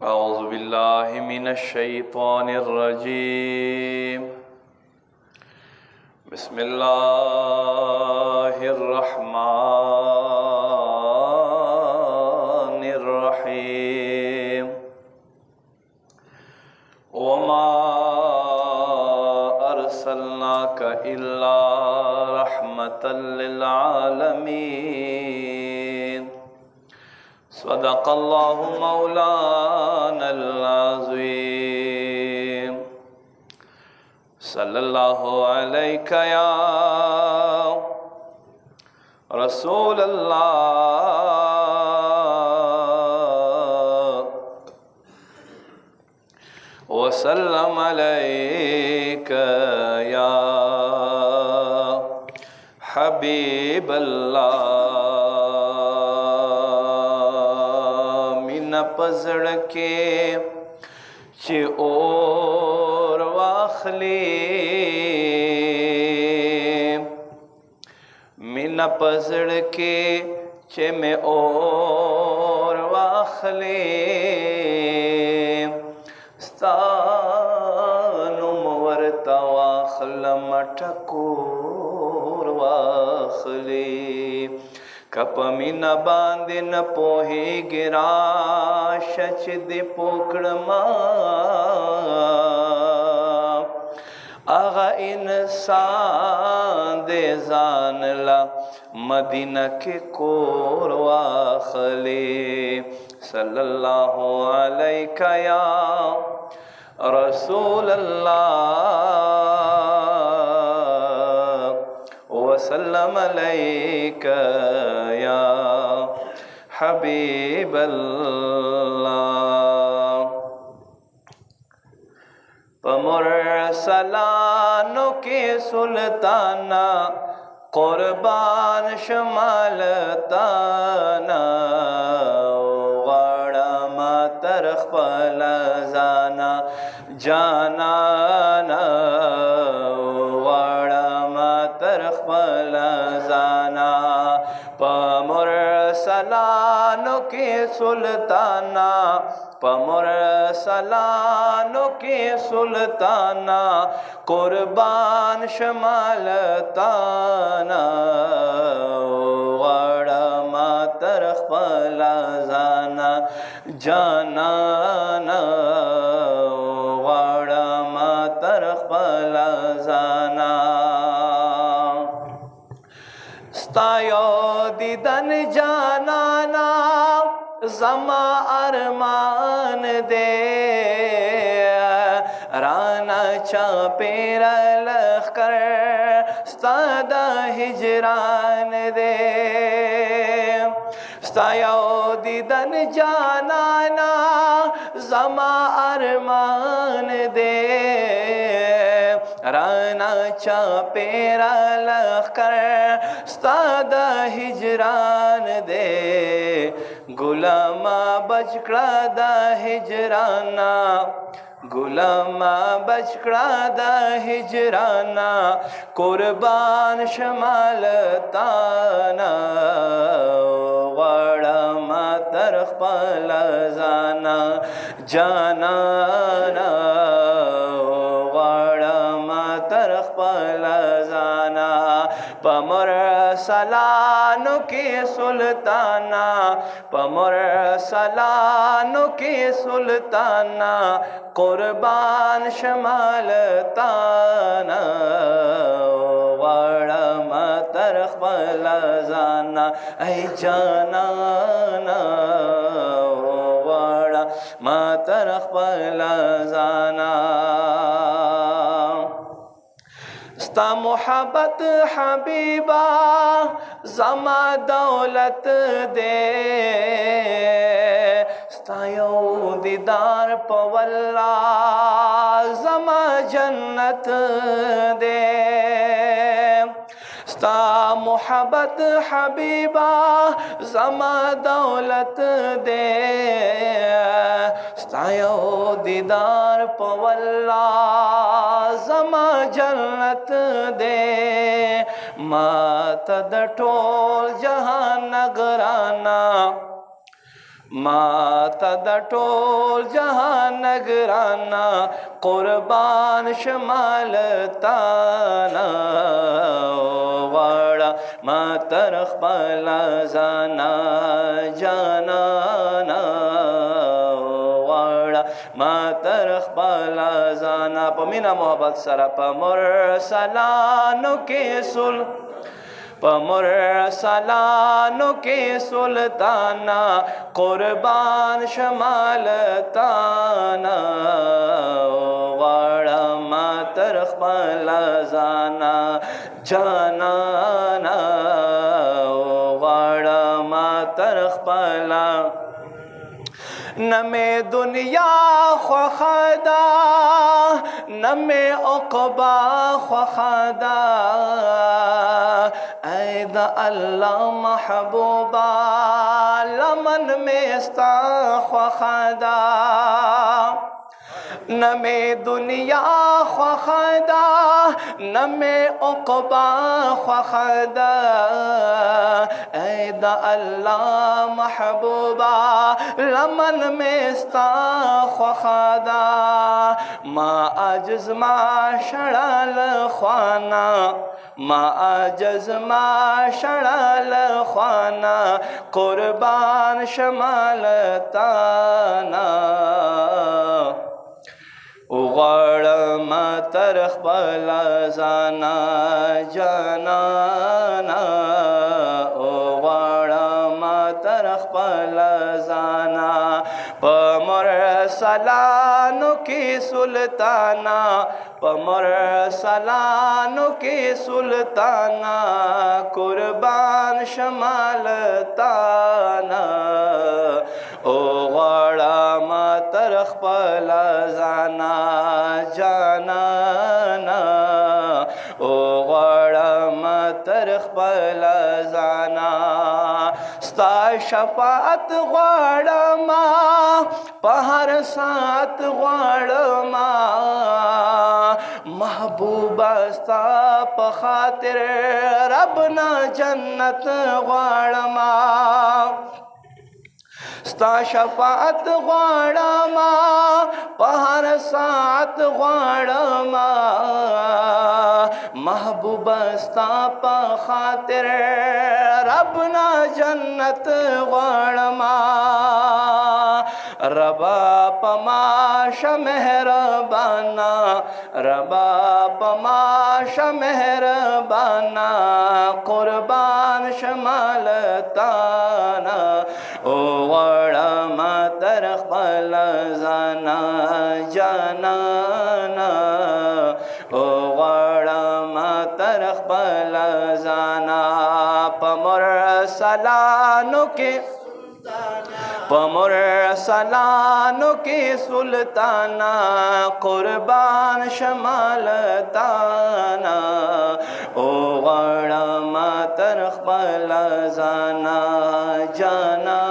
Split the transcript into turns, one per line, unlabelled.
أعوذ بالله من الشيطان الرجيم بسم الله الرحمن الرحيم وما أرسلناك إلا رحمة للعالمين صدق الله مولانا العظيم صلى الله عليك يا رسول الله وسلم عليك يا حبيب الله پزړ کې چې اور واخلي مینا پزړ کې چې مې اور واخلي ستا نوم ورته واخلم ټکور واخلي کپ مینا باندې نه پوهېږي راشه چې دې پوکړما هغه انسان دې ځان له مدینه کې کور واخلي صلی الله علیک یا رسول الله وسلم عليك يا حبيب الله مرسلانو کے سلطانا قربان شمالتانا غاڑا ما ترخ پلزانا جانانا ترخ پلزانا پمرسلانو کی سلطانا پمرسلانو کی سلطانا قربان شمالتانا غاڑا ما ترخ پلزانا جانانا غاڑا ما ترخ پلزانا ستایو دیدن جانانا زما ارمان دے رانا چاپیر لخ کر ستادا ہجران دے ستایو دیدن جانانا زما ارمان دے رانا چاپیرا لخ کر ستادا ہجران دے غلاما بچکڑا دا ہجرانا غلاما بچکڑا دا ہجرانا قربان شمالتانا غاڑا ما ترخ پلزانا جانانا ترخ پلزانا پمرسلانو کی سلطانا پمرسلانو کی سلطانا قربان شمالتانا واڑا ما ترخ پلزانا ای جانانا واڑا ما ترخ پلزانا ستا محبت حبیبا زما دولت دے ستا یو دیدار پا واللہ زما جنت دے ستا محبت حبیبا زما دولت دے ستا یو دیدار پا واللہ زما جنت دے ما تا د ټول جهان نگرانا ما تد ټول جهان نگرانا قربان شمال تانا غواړه ما تر خپل ځانا جانانا غواړه ما تر خپل ځانا په مینا محبت سره په مرسلانو کې مرسلانو کې سلطانا قربان شمال تانا غواړه ما تر خپل ځانا جانانا غواړه ما تر خپل نمے دنیا خوخدا نمے عقبا خوخدا اے دا اللہ محبوبا لمن میں استا خوخدا نمے دنیا خوخدا نمے عقبا خوخدا اے دا اللہ محبوبا لمن میں استا خوخدا ما عجز ما شڑال خوانا ما عجز ما شڑال خوانا قربان شمال تانا غواړه ما تر خپل ځانا جانانا غواړه ما تر خپل ځانا په مرسلانو کې سلطانا په مرسلانو کې سلطانا قربان شمال تانا غواړه ما تر خپل ځانا جانانا غواړه ما تر خپل ځانا ستا شفاعت غواړم په هر ساعت غواړم محبوبه ستا په خاطر ربنا جنت غواړم ستا شفاعت غواړم په هر ساعت غواړم محبوبه ستا په خاطر ربنا جنت غواړم ربا پما مهربانا ربا پما مهربانا قربان شمال تانا غواړه ما تر خپل ځانا جانانا غواړه ما تر خپل ځانا په مرسلانو کې مرسلانو کې سلطانا قربان شمال تانا غواړه ما تر خپل ځانا جانا